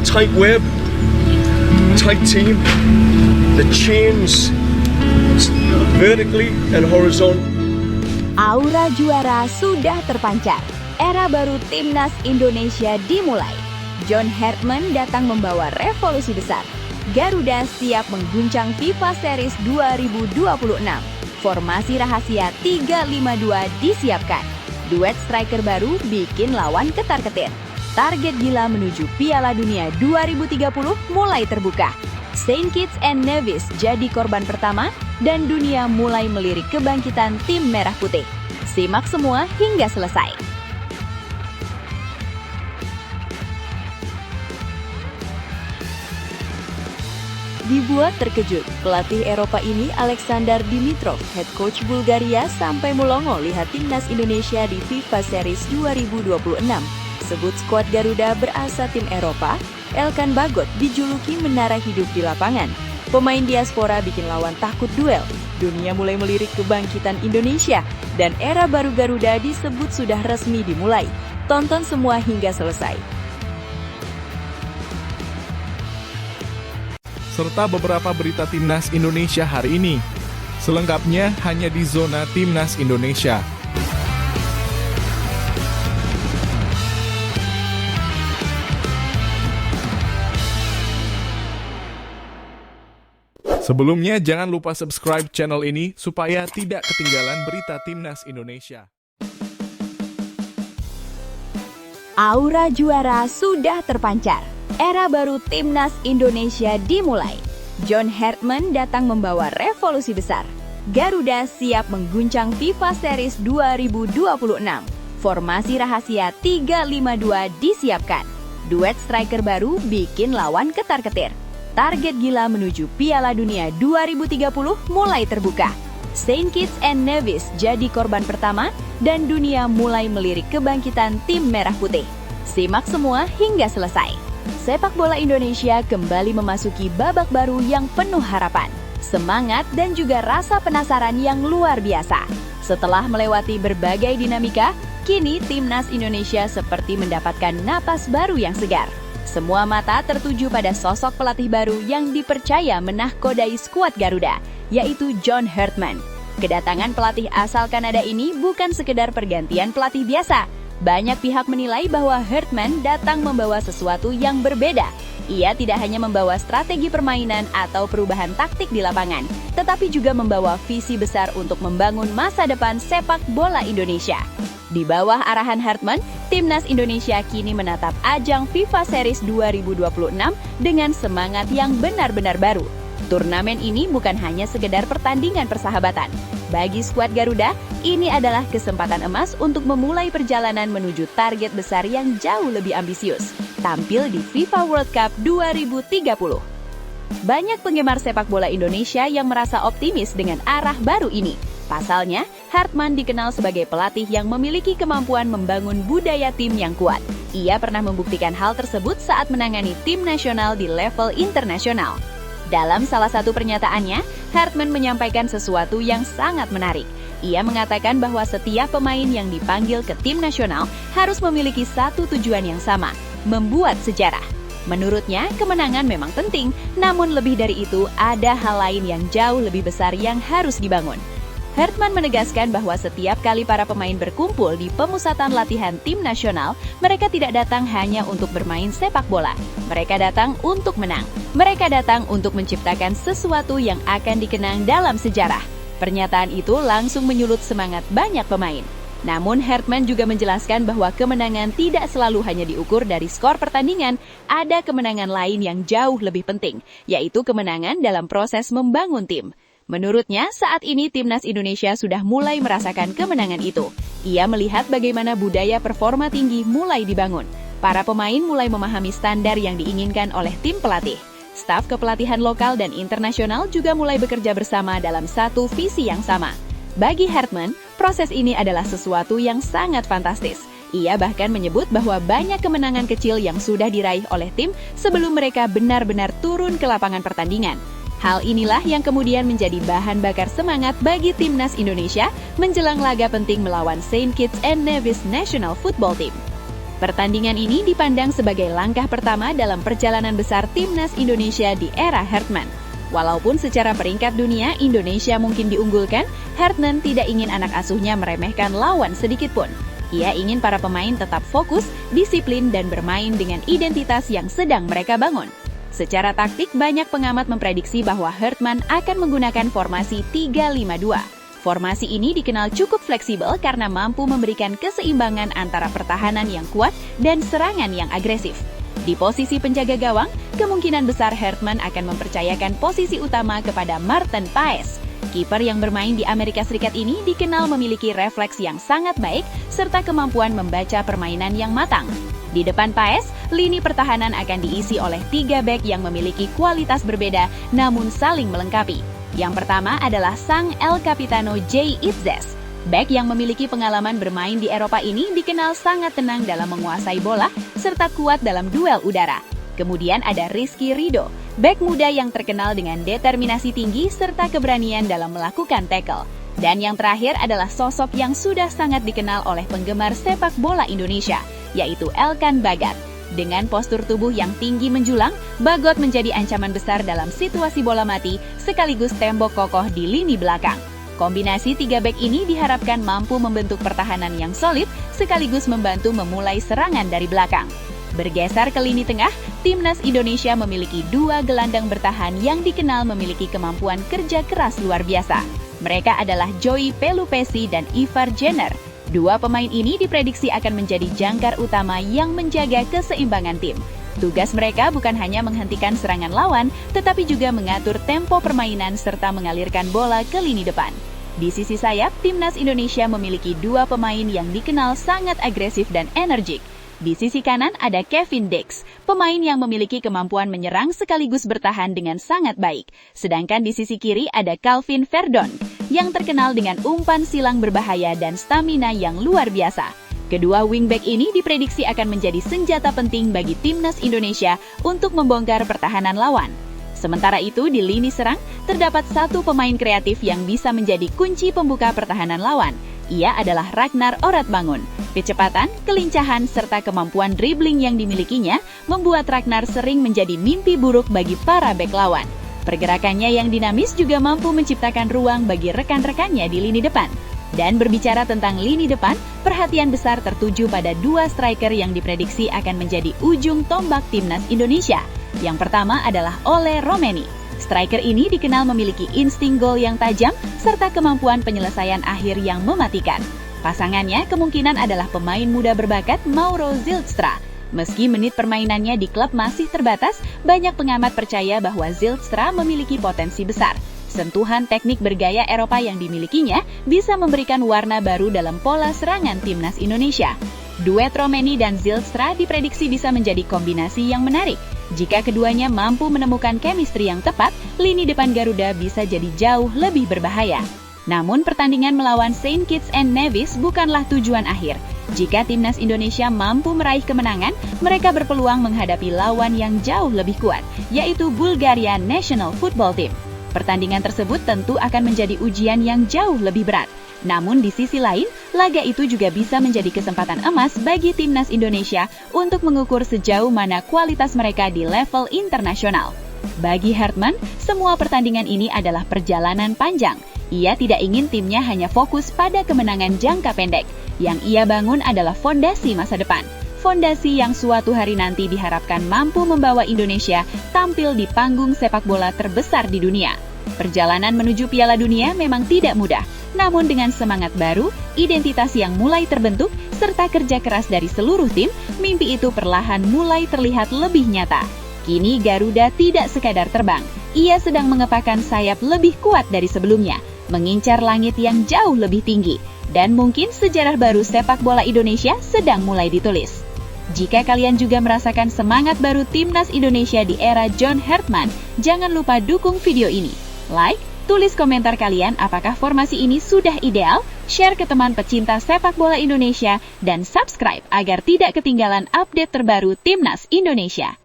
tight web, tight team, the chains vertically and horizontal. Aura juara sudah terpancar. Era baru Timnas Indonesia dimulai. John Hartman datang membawa revolusi besar. Garuda siap mengguncang FIFA Series 2026. Formasi rahasia 3-5-2 disiapkan. Duet striker baru bikin lawan ketar-ketir. Target gila menuju Piala Dunia 2030 mulai terbuka. Saint Kitts and Nevis jadi korban pertama dan dunia mulai melirik kebangkitan tim merah putih. Simak semua hingga selesai. Dibuat terkejut, pelatih Eropa ini Alexander Dimitrov, head coach Bulgaria, sampai melongo lihat timnas Indonesia di FIFA Series 2026. Sebut skuad Garuda berasa tim Eropa, Elkan Bagot dijuluki menara hidup di lapangan. Pemain diaspora bikin lawan takut duel. Dunia mulai melirik kebangkitan Indonesia, dan era baru Garuda disebut sudah resmi dimulai. Tonton semua hingga selesai. Serta beberapa berita Timnas Indonesia hari ini. Selengkapnya hanya di Zona Timnas Indonesia. Sebelumnya jangan lupa subscribe channel ini supaya tidak ketinggalan berita Timnas Indonesia. Aura juara sudah terpancar. Era baru Timnas Indonesia dimulai. John Hartman datang membawa revolusi besar. Garuda siap mengguncang FIFA Series 2026. Formasi rahasia 3-5-2 disiapkan. Duet striker baru bikin lawan ketar-ketir. Target gila menuju Piala Dunia 2030 mulai terbuka. Saint Kitts and Nevis jadi korban pertama dan dunia mulai melirik kebangkitan tim merah putih. Simak semua hingga selesai. Sepak bola Indonesia kembali memasuki babak baru yang penuh harapan, semangat, dan juga rasa penasaran yang luar biasa. Setelah melewati berbagai dinamika, kini Timnas Indonesia seperti mendapatkan napas baru yang segar. Semua mata tertuju pada sosok pelatih baru yang dipercaya menahkodai skuad Garuda, yaitu John Hartman. Kedatangan pelatih asal Kanada ini bukan sekedar pergantian pelatih biasa. Banyak pihak menilai bahwa Hartman datang membawa sesuatu yang berbeda. Ia tidak hanya membawa strategi permainan atau perubahan taktik di lapangan, tetapi juga membawa visi besar untuk membangun masa depan sepak bola Indonesia. Di bawah arahan Hartman, Timnas Indonesia kini menatap ajang FIFA Series 2026 dengan semangat yang benar-benar baru. Turnamen ini bukan hanya sekedar pertandingan persahabatan. Bagi skuad Garuda, ini adalah kesempatan emas untuk memulai perjalanan menuju target besar yang jauh lebih ambisius, tampil di FIFA World Cup 2030. Banyak penggemar sepak bola Indonesia yang merasa optimis dengan arah baru ini. Pasalnya, Hartman dikenal sebagai pelatih yang memiliki kemampuan membangun budaya tim yang kuat. Ia pernah membuktikan hal tersebut saat menangani tim nasional di level internasional. Dalam salah satu pernyataannya, Hartman menyampaikan sesuatu yang sangat menarik. Ia mengatakan bahwa setiap pemain yang dipanggil ke tim nasional harus memiliki satu tujuan yang sama, membuat sejarah. Menurutnya, kemenangan memang penting, namun lebih dari itu, ada hal lain yang jauh lebih besar yang harus dibangun. Hartman menegaskan bahwa setiap kali para pemain berkumpul di pemusatan latihan tim nasional, mereka tidak datang hanya untuk bermain sepak bola. Mereka datang untuk menang. Mereka datang untuk menciptakan sesuatu yang akan dikenang dalam sejarah. Pernyataan itu langsung menyulut semangat banyak pemain. Namun Hartman juga menjelaskan bahwa kemenangan tidak selalu hanya diukur dari skor pertandingan, ada kemenangan lain yang jauh lebih penting, yaitu kemenangan dalam proses membangun tim. Menurutnya, saat ini Timnas Indonesia sudah mulai merasakan kemenangan itu. Ia melihat bagaimana budaya performa tinggi mulai dibangun. Para pemain mulai memahami standar yang diinginkan oleh tim pelatih. Staf kepelatihan lokal dan internasional juga mulai bekerja bersama dalam satu visi yang sama. Bagi Hartman, proses ini adalah sesuatu yang sangat fantastis. Ia bahkan menyebut bahwa banyak kemenangan kecil yang sudah diraih oleh tim sebelum mereka benar-benar turun ke lapangan pertandingan. Hal inilah yang kemudian menjadi bahan bakar semangat bagi Timnas Indonesia menjelang laga penting melawan Saint Kitts and Nevis National Football Team. Pertandingan ini dipandang sebagai langkah pertama dalam perjalanan besar Timnas Indonesia di era Hartman. Walaupun secara peringkat dunia Indonesia mungkin diunggulkan, Hartman tidak ingin anak asuhnya meremehkan lawan sedikitpun. Ia ingin para pemain tetap fokus, disiplin, dan bermain dengan identitas yang sedang mereka bangun. Secara taktik, banyak pengamat memprediksi bahwa Hartman akan menggunakan formasi 3-5-2. Formasi ini dikenal cukup fleksibel karena mampu memberikan keseimbangan antara pertahanan yang kuat dan serangan yang agresif. Di posisi penjaga gawang, kemungkinan besar Hartman akan mempercayakan posisi utama kepada Martin Paes. Kiper yang bermain di Amerika Serikat ini dikenal memiliki refleks yang sangat baik serta kemampuan membaca permainan yang matang. Di depan Paes, lini pertahanan akan diisi oleh 3 bek yang memiliki kualitas berbeda namun saling melengkapi. Yang pertama adalah sang El Capitano Jay Itzes. Bek yang memiliki pengalaman bermain di Eropa ini dikenal sangat tenang dalam menguasai bola serta kuat dalam duel udara. Kemudian ada Rizky Ridho, bek muda yang terkenal dengan determinasi tinggi serta keberanian dalam melakukan tackle. Dan yang terakhir adalah sosok yang sudah sangat dikenal oleh penggemar sepak bola Indonesia, yaitu Elkan Bagat. Dengan postur tubuh yang tinggi menjulang, Bagot menjadi ancaman besar dalam situasi bola mati sekaligus tembok kokoh di lini belakang. Kombinasi 3 bek ini diharapkan mampu membentuk pertahanan yang solid sekaligus membantu memulai serangan dari belakang. Bergeser ke lini tengah, Timnas Indonesia memiliki 2 gelandang bertahan yang dikenal memiliki kemampuan kerja keras luar biasa. Mereka adalah Joey Pelupesi dan Ivar Jenner. 2 pemain ini diprediksi akan menjadi jangkar utama yang menjaga keseimbangan tim. Tugas mereka bukan hanya menghentikan serangan lawan, tetapi juga mengatur tempo permainan serta mengalirkan bola ke lini depan. Di sisi sayap, Timnas Indonesia memiliki 2 pemain yang dikenal sangat agresif dan energik. Di sisi kanan ada Kevin Dix, pemain yang memiliki kemampuan menyerang sekaligus bertahan dengan sangat baik. Sedangkan di sisi kiri ada Calvin Verdon, yang terkenal dengan umpan silang berbahaya dan stamina yang luar biasa. Kedua wingback ini diprediksi akan menjadi senjata penting bagi Timnas Indonesia untuk membongkar pertahanan lawan. Sementara itu, di lini serang, terdapat 1 pemain kreatif yang bisa menjadi kunci pembuka pertahanan lawan. Ia adalah Ragnar Oratbangun. Kecepatan, kelincahan, serta kemampuan dribbling yang dimilikinya membuat Ragnar sering menjadi mimpi buruk bagi para bek lawan. Pergerakannya yang dinamis juga mampu menciptakan ruang bagi rekan-rekannya di lini depan. Dan berbicara tentang lini depan, perhatian besar tertuju pada 2 striker yang diprediksi akan menjadi ujung tombak Timnas Indonesia. Yang pertama adalah Ole Romeni. Striker ini dikenal memiliki insting gol yang tajam serta kemampuan penyelesaian akhir yang mematikan. Pasangannya kemungkinan adalah pemain muda berbakat Mauro Zylstra. Meski menit permainannya di klub masih terbatas, banyak pengamat percaya bahwa Zylstra memiliki potensi besar. Sentuhan teknik bergaya Eropa yang dimilikinya bisa memberikan warna baru dalam pola serangan Timnas Indonesia. Duet Romeni dan Zylstra diprediksi bisa menjadi kombinasi yang menarik. Jika keduanya mampu menemukan chemistry yang tepat, lini depan Garuda bisa jadi jauh lebih berbahaya. Namun pertandingan melawan Saint Kitts and Nevis bukanlah tujuan akhir. Jika Timnas Indonesia mampu meraih kemenangan, mereka berpeluang menghadapi lawan yang jauh lebih kuat, yaitu Bulgaria National Football Team. Pertandingan tersebut tentu akan menjadi ujian yang jauh lebih berat. Namun di sisi lain, laga itu juga bisa menjadi kesempatan emas bagi Timnas Indonesia untuk mengukur sejauh mana kualitas mereka di level internasional. Bagi Hartman, semua pertandingan ini adalah perjalanan panjang. Ia tidak ingin timnya hanya fokus pada kemenangan jangka pendek. Yang ia bangun adalah fondasi masa depan. Fondasi yang suatu hari nanti diharapkan mampu membawa Indonesia tampil di panggung sepak bola terbesar di dunia. Perjalanan menuju Piala Dunia memang tidak mudah, namun dengan semangat baru, identitas yang mulai terbentuk, serta kerja keras dari seluruh tim, mimpi itu perlahan mulai terlihat lebih nyata. Kini Garuda tidak sekadar terbang, ia sedang mengepakkan sayap lebih kuat dari sebelumnya, mengincar langit yang jauh lebih tinggi, dan mungkin sejarah baru sepak bola Indonesia sedang mulai ditulis. Jika kalian juga merasakan semangat baru Timnas Indonesia di era John Hartman, jangan lupa dukung video ini. Like, tulis komentar kalian apakah formasi ini sudah ideal, share ke teman pecinta sepak bola Indonesia, dan subscribe agar tidak ketinggalan update terbaru Timnas Indonesia.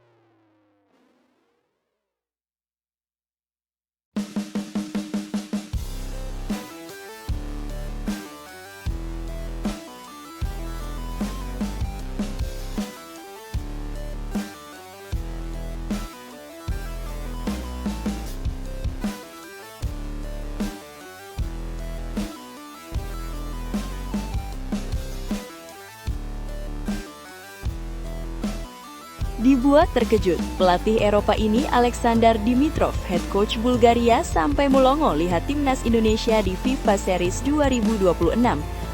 Dibuat terkejut, pelatih Eropa ini Aleksandar Dimitrov, head coach Bulgaria, sampai melongo lihat timnas Indonesia di FIFA Series 2026.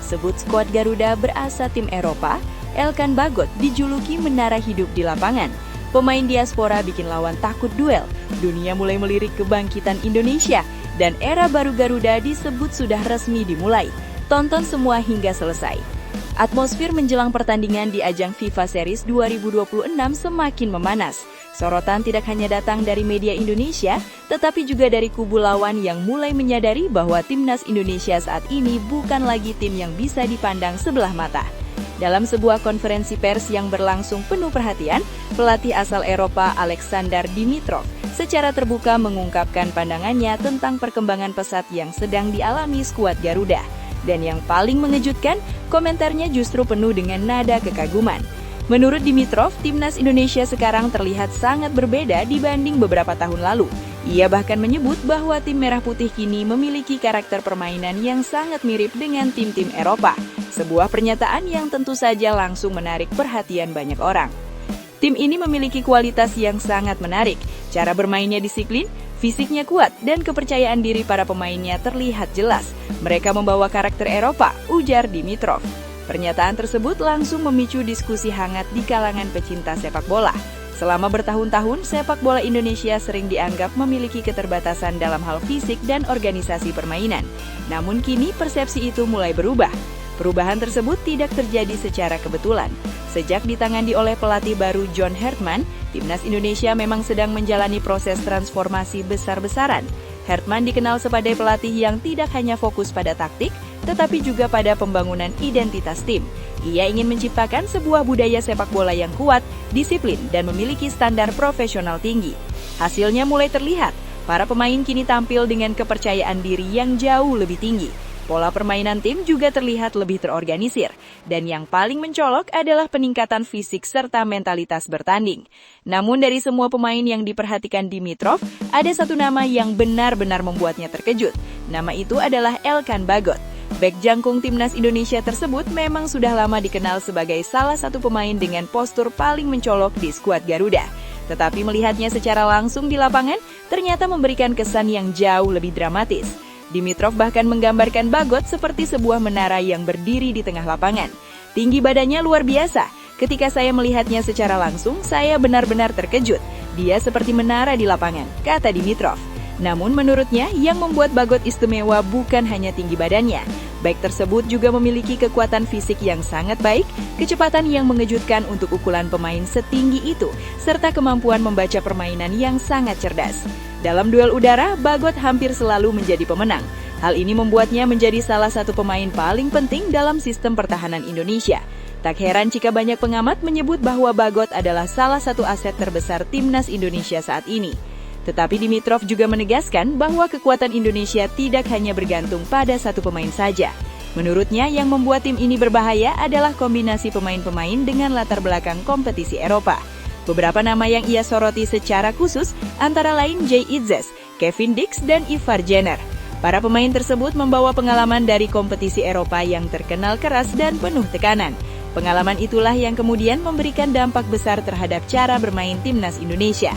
Sebut skuad Garuda berasa tim Eropa, Elkan Bagot dijuluki menara hidup di lapangan. Pemain diaspora bikin lawan takut duel. Dunia mulai melirik kebangkitan Indonesia, dan era baru Garuda disebut sudah resmi dimulai. Tonton semua hingga selesai. Atmosfer menjelang pertandingan di ajang FIFA Series 2026 semakin memanas. Sorotan tidak hanya datang dari media Indonesia, tetapi juga dari kubu lawan yang mulai menyadari bahwa timnas Indonesia saat ini bukan lagi tim yang bisa dipandang sebelah mata. Dalam sebuah konferensi pers yang berlangsung penuh perhatian, pelatih asal Eropa Aleksandar Dimitrov secara terbuka mengungkapkan pandangannya tentang perkembangan pesat yang sedang dialami skuad Garuda. Dan yang paling mengejutkan, komentarnya justru penuh dengan nada kekaguman. Menurut Dimitrov, timnas Indonesia sekarang terlihat sangat berbeda dibanding beberapa tahun lalu. Ia bahkan menyebut bahwa tim Merah Putih kini memiliki karakter permainan yang sangat mirip dengan tim-tim Eropa. Sebuah pernyataan yang tentu saja langsung menarik perhatian banyak orang. Tim ini memiliki kualitas yang sangat menarik. Cara bermainnya disiplin, fisiknya kuat, dan kepercayaan diri para pemainnya terlihat jelas. Mereka membawa karakter Eropa, ujar Dimitrov. Pernyataan tersebut langsung memicu diskusi hangat di kalangan pecinta sepak bola. Selama bertahun-tahun, sepak bola Indonesia sering dianggap memiliki keterbatasan dalam hal fisik dan organisasi permainan. Namun kini persepsi itu mulai berubah. Perubahan tersebut tidak terjadi secara kebetulan. Sejak ditangani oleh pelatih baru John Hartman, timnas Indonesia memang sedang menjalani proses transformasi besar-besaran. Hartman dikenal sebagai pelatih yang tidak hanya fokus pada taktik, tetapi juga pada pembangunan identitas tim. Ia ingin menciptakan sebuah budaya sepak bola yang kuat, disiplin, dan memiliki standar profesional tinggi. Hasilnya mulai terlihat, para pemain kini tampil dengan kepercayaan diri yang jauh lebih tinggi. Pola permainan tim juga terlihat lebih terorganisir, dan yang paling mencolok adalah peningkatan fisik serta mentalitas bertanding. Namun dari semua pemain yang diperhatikan Dimitrov, ada satu nama yang benar-benar membuatnya terkejut. Nama itu adalah Elkan Bagot. Bek jangkung timnas Indonesia tersebut memang sudah lama dikenal sebagai salah satu pemain dengan postur paling mencolok di skuad Garuda. Tetapi melihatnya secara langsung di lapangan, ternyata memberikan kesan yang jauh lebih dramatis. Dimitrov bahkan menggambarkan Bagot seperti sebuah menara yang berdiri di tengah lapangan. Tinggi badannya luar biasa. Ketika saya melihatnya secara langsung, saya benar-benar terkejut. Dia seperti menara di lapangan, kata Dimitrov. Namun menurutnya, yang membuat Bagot istimewa bukan hanya tinggi badannya. Bek tersebut juga memiliki kekuatan fisik yang sangat baik, kecepatan yang mengejutkan untuk ukuran pemain setinggi itu, serta kemampuan membaca permainan yang sangat cerdas. Dalam duel udara, Bagot hampir selalu menjadi pemenang. Hal ini membuatnya menjadi salah satu pemain paling penting dalam sistem pertahanan Indonesia. Tak heran jika banyak pengamat menyebut bahwa Bagot adalah salah satu aset terbesar timnas Indonesia saat ini. Tetapi Dimitrov juga menegaskan bahwa kekuatan Indonesia tidak hanya bergantung pada satu pemain saja. Menurutnya, yang membuat tim ini berbahaya adalah kombinasi pemain-pemain dengan latar belakang kompetisi Eropa. Beberapa nama yang ia soroti secara khusus antara lain Jay Itzes, Kevin Dix, dan Ivar Jenner. Para pemain tersebut membawa pengalaman dari kompetisi Eropa yang terkenal keras dan penuh tekanan. Pengalaman itulah yang kemudian memberikan dampak besar terhadap cara bermain timnas Indonesia.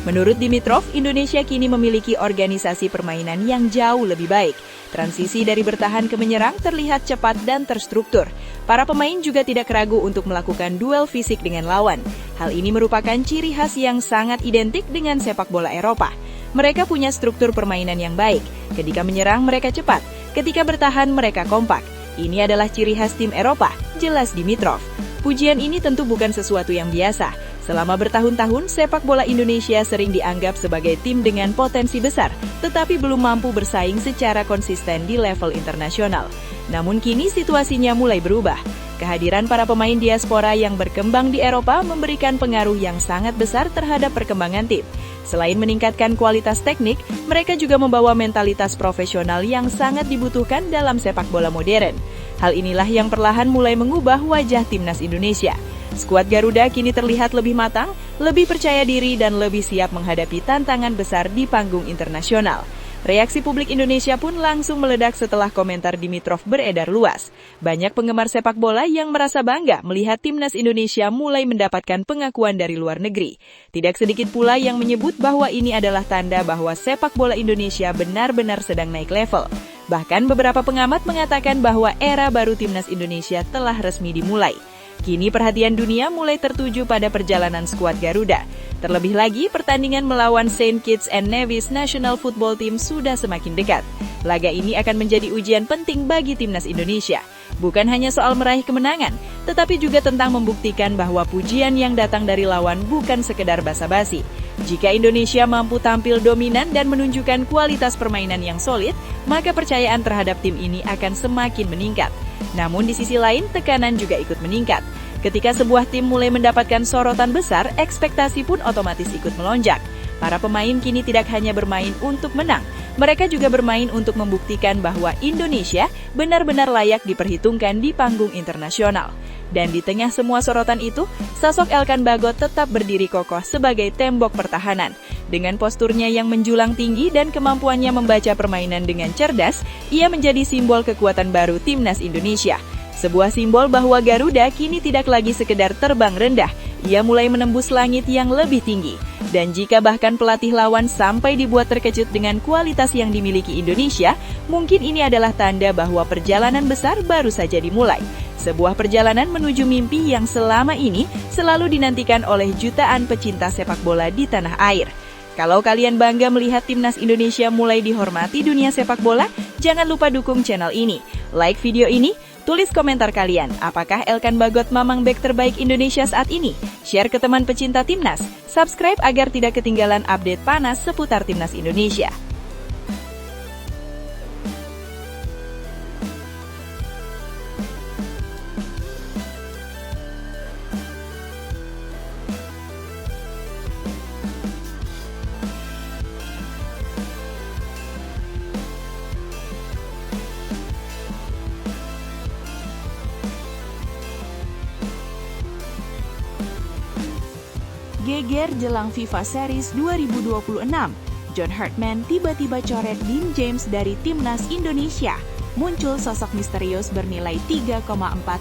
Menurut Dimitrov, Indonesia kini memiliki organisasi permainan yang jauh lebih baik. Transisi dari bertahan ke menyerang terlihat cepat dan terstruktur. Para pemain juga tidak ragu untuk melakukan duel fisik dengan lawan. Hal ini merupakan ciri khas yang sangat identik dengan sepak bola Eropa. Mereka punya struktur permainan yang baik. Ketika menyerang, mereka cepat. Ketika bertahan, mereka kompak. Ini adalah ciri khas tim Eropa, jelas Dimitrov. Pujian ini tentu bukan sesuatu yang biasa. Selama bertahun-tahun, sepak bola Indonesia sering dianggap sebagai tim dengan potensi besar, tetapi belum mampu bersaing secara konsisten di level internasional. Namun kini situasinya mulai berubah. Kehadiran para pemain diaspora yang berkembang di Eropa memberikan pengaruh yang sangat besar terhadap perkembangan tim. Selain meningkatkan kualitas teknik, mereka juga membawa mentalitas profesional yang sangat dibutuhkan dalam sepak bola modern. Hal inilah yang perlahan mulai mengubah wajah timnas Indonesia. Skuad Garuda kini terlihat lebih matang, lebih percaya diri, dan lebih siap menghadapi tantangan besar di panggung internasional. Reaksi publik Indonesia pun langsung meledak setelah komentar Dimitrov beredar luas. Banyak penggemar sepak bola yang merasa bangga melihat timnas Indonesia mulai mendapatkan pengakuan dari luar negeri. Tidak sedikit pula yang menyebut bahwa ini adalah tanda bahwa sepak bola Indonesia benar-benar sedang naik level. Bahkan beberapa pengamat mengatakan bahwa era baru timnas Indonesia telah resmi dimulai. Kini perhatian dunia mulai tertuju pada perjalanan skuad Garuda. Terlebih lagi, pertandingan melawan Saint Kitts and Nevis National Football Team sudah semakin dekat. Laga ini akan menjadi ujian penting bagi timnas Indonesia. Bukan hanya soal meraih kemenangan, tetapi juga tentang membuktikan bahwa pujian yang datang dari lawan bukan sekedar basa-basi. Jika Indonesia mampu tampil dominan dan menunjukkan kualitas permainan yang solid, maka percayaan terhadap tim ini akan semakin meningkat. Namun di sisi lain, tekanan juga ikut meningkat. Ketika sebuah tim mulai mendapatkan sorotan besar, ekspektasi pun otomatis ikut melonjak. Para pemain kini tidak hanya bermain untuk menang, mereka juga bermain untuk membuktikan bahwa Indonesia benar-benar layak diperhitungkan di panggung internasional. Dan di tengah semua sorotan itu, sosok Elkan Bagot tetap berdiri kokoh sebagai tembok pertahanan. Dengan posturnya yang menjulang tinggi dan kemampuannya membaca permainan dengan cerdas, ia menjadi simbol kekuatan baru timnas Indonesia. Sebuah simbol bahwa Garuda kini tidak lagi sekedar terbang rendah, ia mulai menembus langit yang lebih tinggi. Dan jika bahkan pelatih lawan sampai dibuat terkejut dengan kualitas yang dimiliki Indonesia, mungkin ini adalah tanda bahwa perjalanan besar baru saja dimulai. Sebuah perjalanan menuju mimpi yang selama ini selalu dinantikan oleh jutaan pecinta sepak bola di tanah air. Kalau kalian bangga melihat timnas Indonesia mulai dihormati dunia sepak bola, jangan lupa dukung channel ini. Like video ini, tulis komentar kalian, apakah Elkan Bagot mamang bek terbaik Indonesia saat ini? Share ke teman pecinta timnas, subscribe agar tidak ketinggalan update panas seputar timnas Indonesia. Geger jelang FIFA Series 2026, John Hartman tiba-tiba coret Dean James dari timnas Indonesia. Muncul sosok misterius bernilai 3,4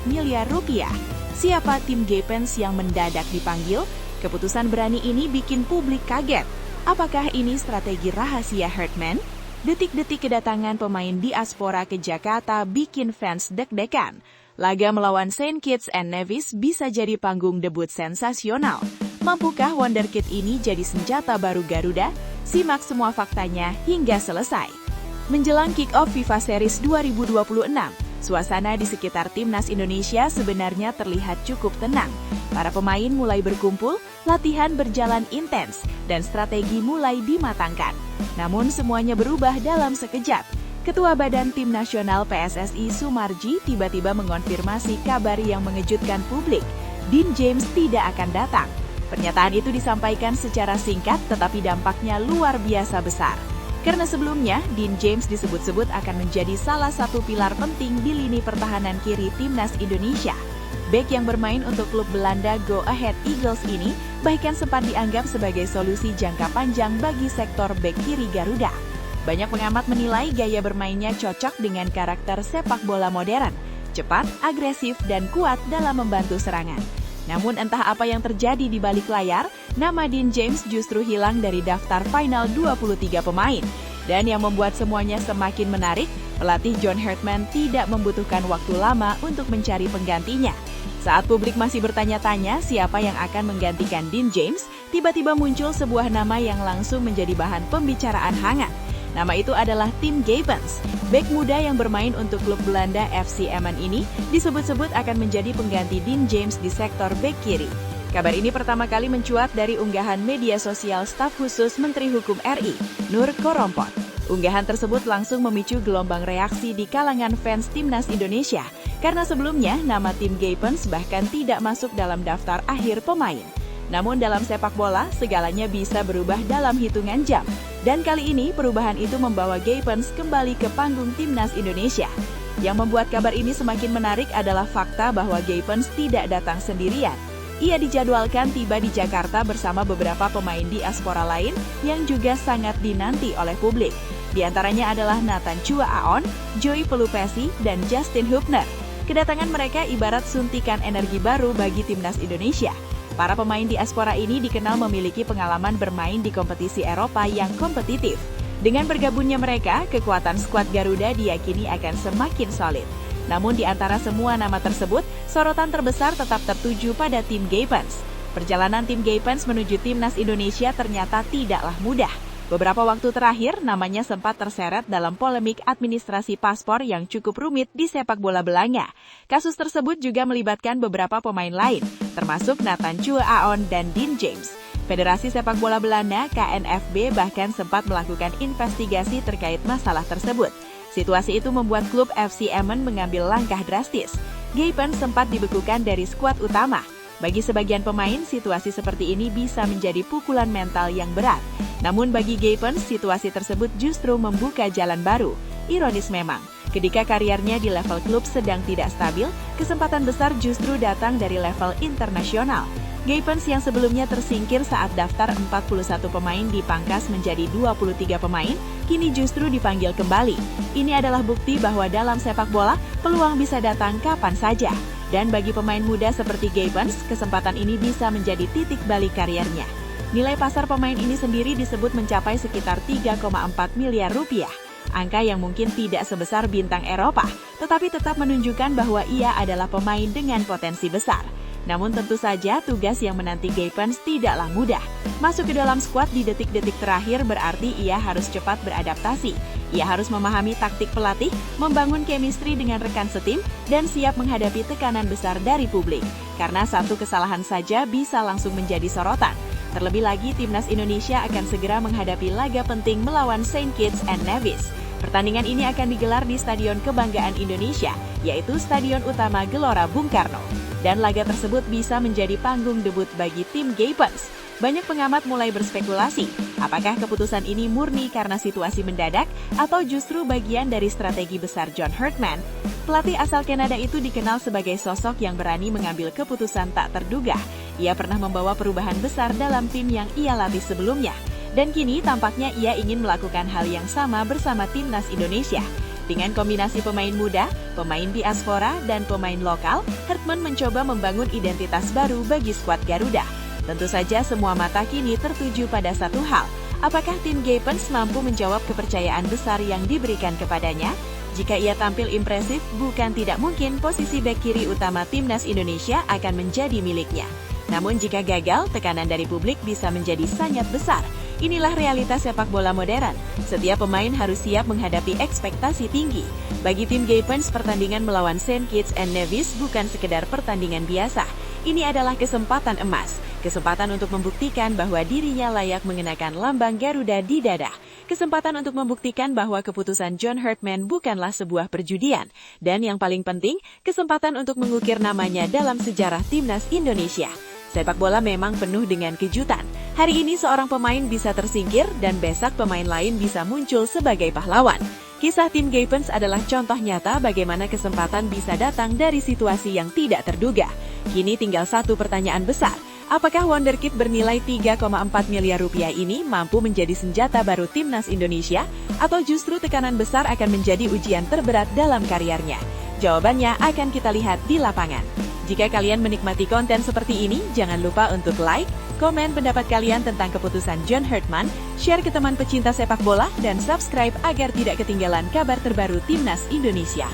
miliar rupiah. Siapa tim Gapens yang mendadak dipanggil? Keputusan berani ini bikin publik kaget. Apakah ini strategi rahasia Hartman? Detik-detik kedatangan pemain diaspora ke Jakarta bikin fans deg-degan. Laga melawan Saint Kitts and Nevis bisa jadi panggung debut sensasional. Mampukah wonderkid ini jadi senjata baru Garuda? Simak semua faktanya hingga selesai. Menjelang kick-off FIFA Series 2026, suasana di sekitar timnas Indonesia sebenarnya terlihat cukup tenang. Para pemain mulai berkumpul, latihan berjalan intens, dan strategi mulai dimatangkan. Namun semuanya berubah dalam sekejap. Ketua Badan Tim Nasional PSSI Sumarji tiba-tiba mengonfirmasi kabar yang mengejutkan publik. Dean James tidak akan datang. Pernyataan itu disampaikan secara singkat tetapi dampaknya luar biasa besar. Karena sebelumnya, Dean James disebut-sebut akan menjadi salah satu pilar penting di lini pertahanan kiri timnas Indonesia. Bek yang bermain untuk klub Belanda Go Ahead Eagles ini bahkan sempat dianggap sebagai solusi jangka panjang bagi sektor bek kiri Garuda. Banyak pengamat menilai gaya bermainnya cocok dengan karakter sepak bola modern, cepat, agresif, dan kuat dalam membantu serangan. Namun entah apa yang terjadi di balik layar, nama Dean James justru hilang dari daftar final 23 pemain. Dan yang membuat semuanya semakin menarik, pelatih John Hartman tidak membutuhkan waktu lama untuk mencari penggantinya. Saat publik masih bertanya-tanya siapa yang akan menggantikan Dean James, tiba-tiba muncul sebuah nama yang langsung menjadi bahan pembicaraan hangat. Nama itu adalah Tim Gapens. Bek muda yang bermain untuk klub Belanda FC Emmen ini disebut-sebut akan menjadi pengganti Dean James di sektor bek kiri. Kabar ini pertama kali mencuat dari unggahan media sosial staf khusus Menteri Hukum RI, Nur Korompot. Unggahan tersebut langsung memicu gelombang reaksi di kalangan fans timnas Indonesia, karena sebelumnya nama Tim Gapens bahkan tidak masuk dalam daftar akhir pemain. Namun dalam sepak bola, segalanya bisa berubah dalam hitungan jam. Dan kali ini perubahan itu membawa Gapens kembali ke panggung timnas Indonesia. Yang membuat kabar ini semakin menarik adalah fakta bahwa Gapens tidak datang sendirian. Ia dijadwalkan tiba di Jakarta bersama beberapa pemain diaspora lain yang juga sangat dinanti oleh publik. Di antaranya adalah Nathan Chua Aon, Joey Pelupesi, dan Justin Hubner. Kedatangan mereka ibarat suntikan energi baru bagi timnas Indonesia. Para pemain diaspora ini dikenal memiliki pengalaman bermain di kompetisi Eropa yang kompetitif. Dengan bergabungnya mereka, kekuatan skuad Garuda diyakini akan semakin solid. Namun di antara semua nama tersebut, sorotan terbesar tetap tertuju pada tim Gaypens. Perjalanan tim Gaypens menuju timnas Indonesia ternyata tidaklah mudah. Beberapa waktu terakhir, namanya sempat terseret dalam polemik administrasi paspor yang cukup rumit di sepak bola Belanga. Kasus tersebut juga melibatkan beberapa pemain lain, termasuk Nathan Chua Aon dan Dean James. Federasi Sepak Bola Belanda, KNVB, bahkan sempat melakukan investigasi terkait masalah tersebut. Situasi itu membuat klub FC Emmen mengambil langkah drastis. Gaypens sempat dibekukan dari skuad utama. Bagi sebagian pemain, situasi seperti ini bisa menjadi pukulan mental yang berat. Namun bagi Gaypens, situasi tersebut justru membuka jalan baru. Ironis memang, ketika kariernya di level klub sedang tidak stabil, kesempatan besar justru datang dari level internasional. Gaypens yang sebelumnya tersingkir saat daftar 41 pemain dipangkas menjadi 23 pemain, kini justru dipanggil kembali. Ini adalah bukti bahwa dalam sepak bola, peluang bisa datang kapan saja. Dan bagi pemain muda seperti Gaypens, kesempatan ini bisa menjadi titik balik kariernya. Nilai pasar pemain ini sendiri disebut mencapai sekitar 3,4 miliar rupiah. Angka yang mungkin tidak sebesar bintang Eropa, tetapi tetap menunjukkan bahwa ia adalah pemain dengan potensi besar. Namun tentu saja tugas yang menanti Gaypens tidaklah mudah. Masuk ke dalam skuad di detik-detik terakhir berarti ia harus cepat beradaptasi. Ia harus memahami taktik pelatih, membangun chemistry dengan rekan setim, dan siap menghadapi tekanan besar dari publik. Karena satu kesalahan saja bisa langsung menjadi sorotan. Terlebih lagi, timnas Indonesia akan segera menghadapi laga penting melawan Saint Kitts and Nevis. Pertandingan ini akan digelar di Stadion Kebanggaan Indonesia, yaitu Stadion Utama Gelora Bung Karno. Dan laga tersebut bisa menjadi panggung debut bagi tim Gaypens. Banyak pengamat mulai berspekulasi, apakah keputusan ini murni karena situasi mendadak atau justru bagian dari strategi besar John Herdman. Pelatih asal Kanada itu dikenal sebagai sosok yang berani mengambil keputusan tak terduga. Ia pernah membawa perubahan besar dalam tim yang ia latih sebelumnya. Dan kini tampaknya ia ingin melakukan hal yang sama bersama timnas Indonesia. Dengan kombinasi pemain muda, pemain diaspora, dan pemain lokal, Herdman mencoba membangun identitas baru bagi skuad Garuda. Tentu saja semua mata kini tertuju pada satu hal, apakah tim Gaypens mampu menjawab kepercayaan besar yang diberikan kepadanya? Jika ia tampil impresif, bukan tidak mungkin posisi bek kiri utama timnas Indonesia akan menjadi miliknya. Namun jika gagal, tekanan dari publik bisa menjadi sangat besar. Inilah realitas sepak bola modern. Setiap pemain harus siap menghadapi ekspektasi tinggi. Bagi tim Gaypens, pertandingan melawan Saint Kitts and Nevis bukan sekedar pertandingan biasa. Ini adalah kesempatan emas. Kesempatan untuk membuktikan bahwa dirinya layak mengenakan lambang Garuda di dada. Kesempatan untuk membuktikan bahwa keputusan John Herdman bukanlah sebuah perjudian. Dan yang paling penting, kesempatan untuk mengukir namanya dalam sejarah timnas Indonesia. Sepak bola memang penuh dengan kejutan. Hari ini seorang pemain bisa tersingkir dan besok pemain lain bisa muncul sebagai pahlawan. Kisah tim Gaypens adalah contoh nyata bagaimana kesempatan bisa datang dari situasi yang tidak terduga. Kini tinggal satu pertanyaan besar. Apakah wonderkid bernilai 3,4 miliar rupiah ini mampu menjadi senjata baru timnas Indonesia? Atau justru tekanan besar akan menjadi ujian terberat dalam kariernya? Jawabannya akan kita lihat di lapangan. Jika kalian menikmati konten seperti ini, jangan lupa untuk like, komen pendapat kalian tentang keputusan John Herdman, share ke teman pecinta sepak bola, dan subscribe agar tidak ketinggalan kabar terbaru timnas Indonesia.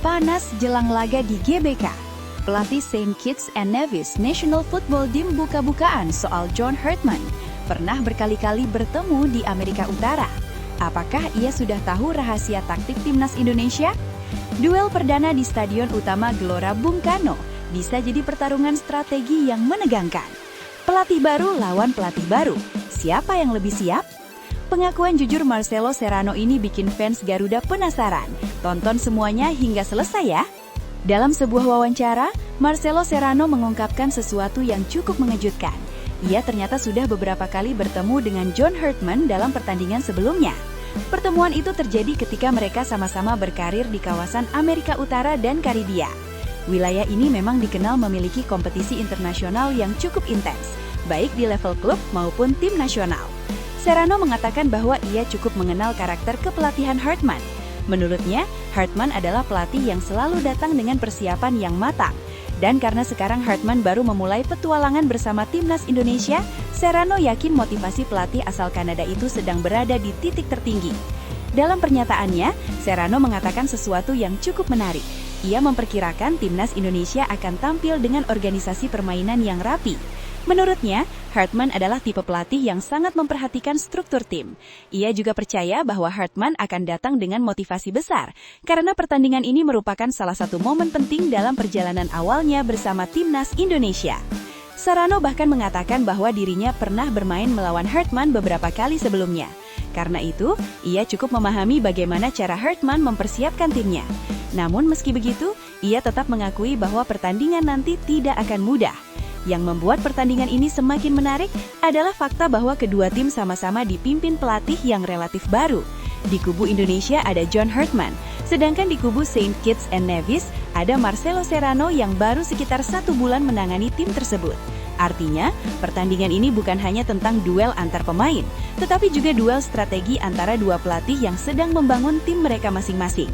Panas jelang laga di GBK. Pelatih Saint Kitts and Nevis National Football Team buka-bukaan soal John Herdman. Pernah berkali-kali bertemu di Amerika Utara. Apakah ia sudah tahu rahasia taktik timnas Indonesia? Duel perdana di Stadion Utama Gelora Bung Karno bisa jadi pertarungan strategi yang menegangkan. Pelatih baru lawan pelatih baru. Siapa yang lebih siap? Pengakuan jujur Marcelo Serrano ini bikin fans Garuda penasaran. Tonton semuanya hingga selesai ya. Dalam sebuah wawancara, Marcelo Serrano mengungkapkan sesuatu yang cukup mengejutkan. Ia ternyata sudah beberapa kali bertemu dengan John Herdman dalam pertandingan sebelumnya. Pertemuan itu terjadi ketika mereka sama-sama berkarir di kawasan Amerika Utara dan Karibia. Wilayah ini memang dikenal memiliki kompetisi internasional yang cukup intens, baik di level klub maupun tim nasional. Serrano mengatakan bahwa ia cukup mengenal karakter kepelatihan Herdman. Menurutnya, Herdman adalah pelatih yang selalu datang dengan persiapan yang matang. Dan karena sekarang Herdman baru memulai petualangan bersama timnas Indonesia, Serrano yakin motivasi pelatih asal Kanada itu sedang berada di titik tertinggi. Dalam pernyataannya, Serrano mengatakan sesuatu yang cukup menarik. Ia memperkirakan timnas Indonesia akan tampil dengan organisasi permainan yang rapi. Menurutnya, Herdman adalah tipe pelatih yang sangat memperhatikan struktur tim. Ia juga percaya bahwa Herdman akan datang dengan motivasi besar, karena pertandingan ini merupakan salah satu momen penting dalam perjalanan awalnya bersama timnas Indonesia. Serrano bahkan mengatakan bahwa dirinya pernah bermain melawan Herdman beberapa kali sebelumnya. Karena itu, ia cukup memahami bagaimana cara Herdman mempersiapkan timnya. Namun meski begitu, ia tetap mengakui bahwa pertandingan nanti tidak akan mudah. Yang membuat pertandingan ini semakin menarik adalah fakta bahwa kedua tim sama-sama dipimpin pelatih yang relatif baru. Di kubu Indonesia ada John Herdman, sedangkan di kubu Saint Kitts and Nevis ada Marcelo Serrano yang baru sekitar 1 bulan menangani tim tersebut. Artinya, pertandingan ini bukan hanya tentang duel antar pemain, tetapi juga duel strategi antara dua pelatih yang sedang membangun tim mereka masing-masing.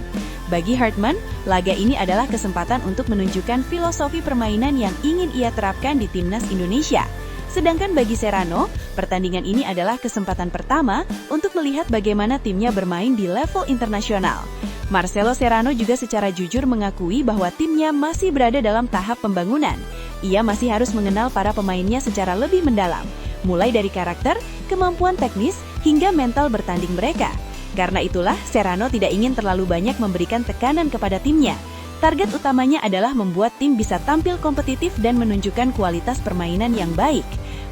Bagi Herdman, laga ini adalah kesempatan untuk menunjukkan filosofi permainan yang ingin ia terapkan di timnas Indonesia. Sedangkan bagi Serrano, pertandingan ini adalah kesempatan pertama untuk melihat bagaimana timnya bermain di level internasional. Marcelo Serrano juga secara jujur mengakui bahwa timnya masih berada dalam tahap pembangunan. Ia masih harus mengenal para pemainnya secara lebih mendalam, mulai dari karakter, kemampuan teknis, hingga mental bertanding mereka. Karena itulah, Serrano tidak ingin terlalu banyak memberikan tekanan kepada timnya. Target utamanya adalah membuat tim bisa tampil kompetitif dan menunjukkan kualitas permainan yang baik.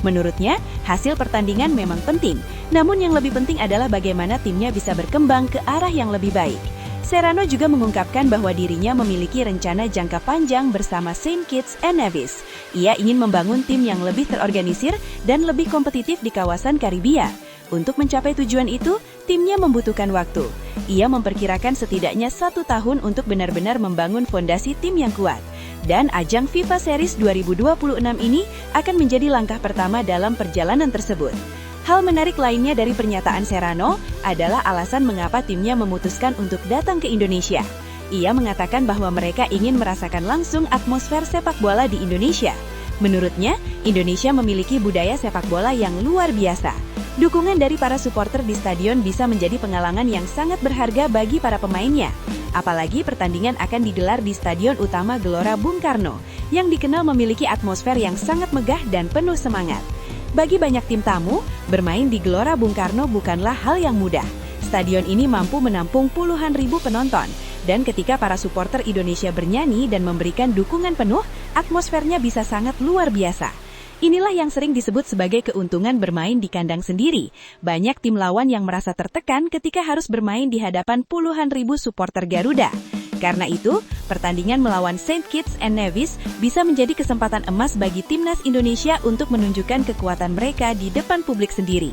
Menurutnya, hasil pertandingan memang penting, namun yang lebih penting adalah bagaimana timnya bisa berkembang ke arah yang lebih baik. Serrano juga mengungkapkan bahwa dirinya memiliki rencana jangka panjang bersama Saint Kitts and Nevis. Ia ingin membangun tim yang lebih terorganisir dan lebih kompetitif di kawasan Karibia. Untuk mencapai tujuan itu, timnya membutuhkan waktu. Ia memperkirakan setidaknya 1 tahun untuk benar-benar membangun fondasi tim yang kuat. Dan ajang FIFA Series 2026 ini akan menjadi langkah pertama dalam perjalanan tersebut. Hal menarik lainnya dari pernyataan Serrano adalah alasan mengapa timnya memutuskan untuk datang ke Indonesia. Ia mengatakan bahwa mereka ingin merasakan langsung atmosfer sepak bola di Indonesia. Menurutnya, Indonesia memiliki budaya sepak bola yang luar biasa. Dukungan dari para supporter di stadion bisa menjadi pengalaman yang sangat berharga bagi para pemainnya. Apalagi pertandingan akan digelar di Stadion Utama Gelora Bung Karno, yang dikenal memiliki atmosfer yang sangat megah dan penuh semangat. Bagi banyak tim tamu, bermain di Gelora Bung Karno bukanlah hal yang mudah. Stadion ini mampu menampung puluhan ribu penonton, dan ketika para supporter Indonesia bernyanyi dan memberikan dukungan penuh, atmosfernya bisa sangat luar biasa. Inilah yang sering disebut sebagai keuntungan bermain di kandang sendiri. Banyak tim lawan yang merasa tertekan ketika harus bermain di hadapan puluhan ribu supporter Garuda. Karena itu, pertandingan melawan Saint Kitts and Nevis bisa menjadi kesempatan emas bagi timnas Indonesia untuk menunjukkan kekuatan mereka di depan publik sendiri.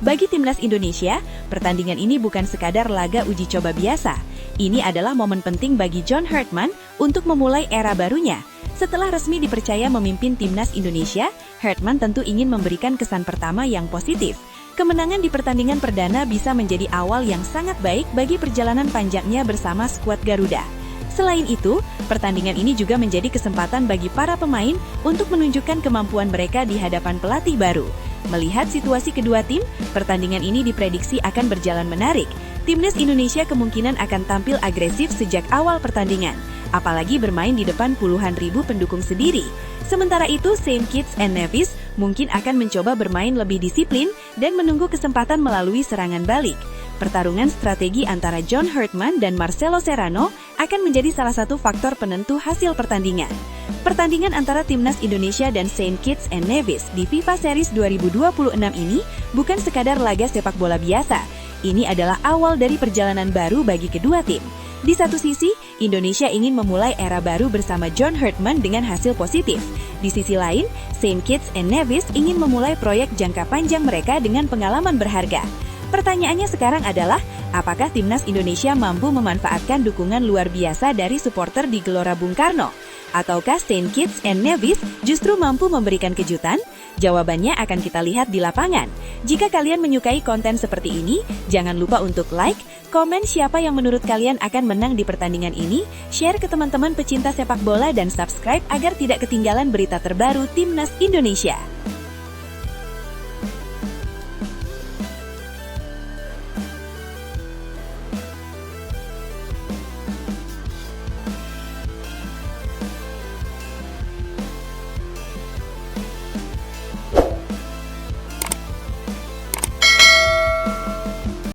Bagi timnas Indonesia, pertandingan ini bukan sekadar laga uji coba biasa. Ini adalah momen penting bagi John Herdman untuk memulai era barunya. Setelah resmi dipercaya memimpin timnas Indonesia, Herdman tentu ingin memberikan kesan pertama yang positif. Kemenangan di pertandingan perdana bisa menjadi awal yang sangat baik bagi perjalanan panjangnya bersama skuad Garuda. Selain itu, pertandingan ini juga menjadi kesempatan bagi para pemain untuk menunjukkan kemampuan mereka di hadapan pelatih baru. Melihat situasi kedua tim, pertandingan ini diprediksi akan berjalan menarik. Timnas Indonesia kemungkinan akan tampil agresif sejak awal pertandingan, apalagi bermain di depan puluhan ribu pendukung sendiri. Sementara itu, Saint Kitts and Nevis mungkin akan mencoba bermain lebih disiplin dan menunggu kesempatan melalui serangan balik. Pertarungan strategi antara John Herdman dan Marcelo Serrano akan menjadi salah satu faktor penentu hasil pertandingan. Pertandingan antara Timnas Indonesia dan Saint Kitts and Nevis di FIFA Series 2026 ini bukan sekadar laga sepak bola biasa. Ini adalah awal dari perjalanan baru bagi kedua tim. Di satu sisi, Indonesia ingin memulai era baru bersama John Herdman dengan hasil positif. Di sisi lain, Saint Kitts and Nevis ingin memulai proyek jangka panjang mereka dengan pengalaman berharga. Pertanyaannya sekarang adalah, apakah Timnas Indonesia mampu memanfaatkan dukungan luar biasa dari supporter di Gelora Bung Karno? Ataukah Saint Kitts and Nevis justru mampu memberikan kejutan? Jawabannya akan kita lihat di lapangan. Jika kalian menyukai konten seperti ini, jangan lupa untuk like, komen siapa yang menurut kalian akan menang di pertandingan ini, share ke teman-teman pecinta sepak bola dan subscribe agar tidak ketinggalan berita terbaru Timnas Indonesia.